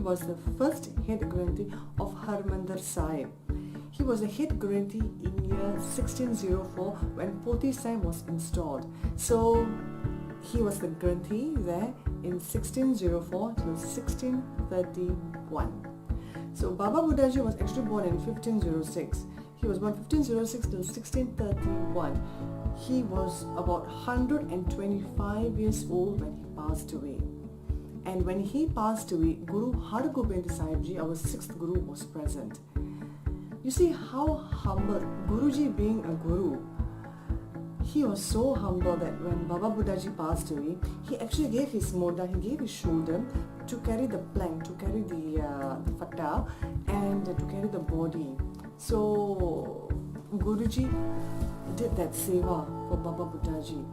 was the first head Granthi of Harmandir Sahib. He was a head Granthi in year 1604 when Poti Sahib was installed. So he was the Granthi there in 1604 till 1631. So Baba Buddhaji was actually born in 1506. He was born 1506 till 1631. He was about 125 years old when he passed away. And when he passed away, Guru Har Gobind Sahib Ji, our sixth Guru, was present. You see how humble, Guruji being a Guru, he was so humble that when Baba Buddhaji passed away, he actually gave his moda, he gave his shoulder to carry the plank, to carry the fatta, and to carry the body. So Guruji did that seva for Baba Buddhaji.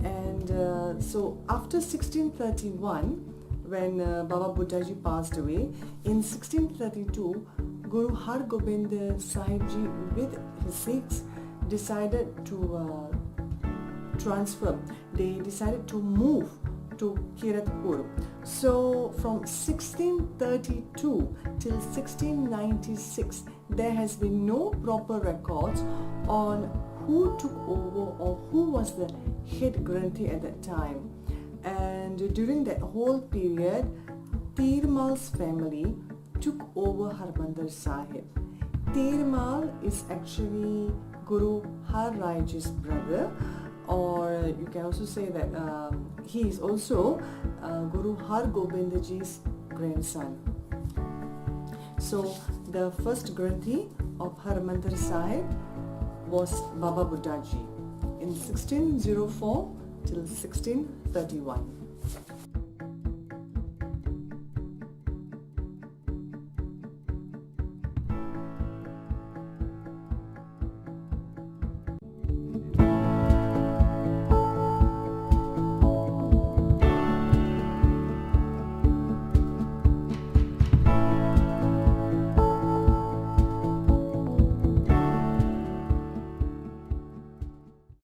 And so after 1631, when Baba Buddhaji passed away, in 1632, Guru Har Gobind Sahib Ji with his Sikhs decided to transfer. They decided to move to Kiratpur. So from 1632 till 1696, there has been no proper records on who took over or who was the head Granthi at that time. And during that whole period, Tirmal's family took over Harmandir Sahib. Tirmal is actually Guru Har Rai Ji's brother, or you can also say that he is also Guru Har Gobind Ji's grandson. So the first Granthi of Harmandir Sahib was Baba Buddhaji in 1604 till 1631.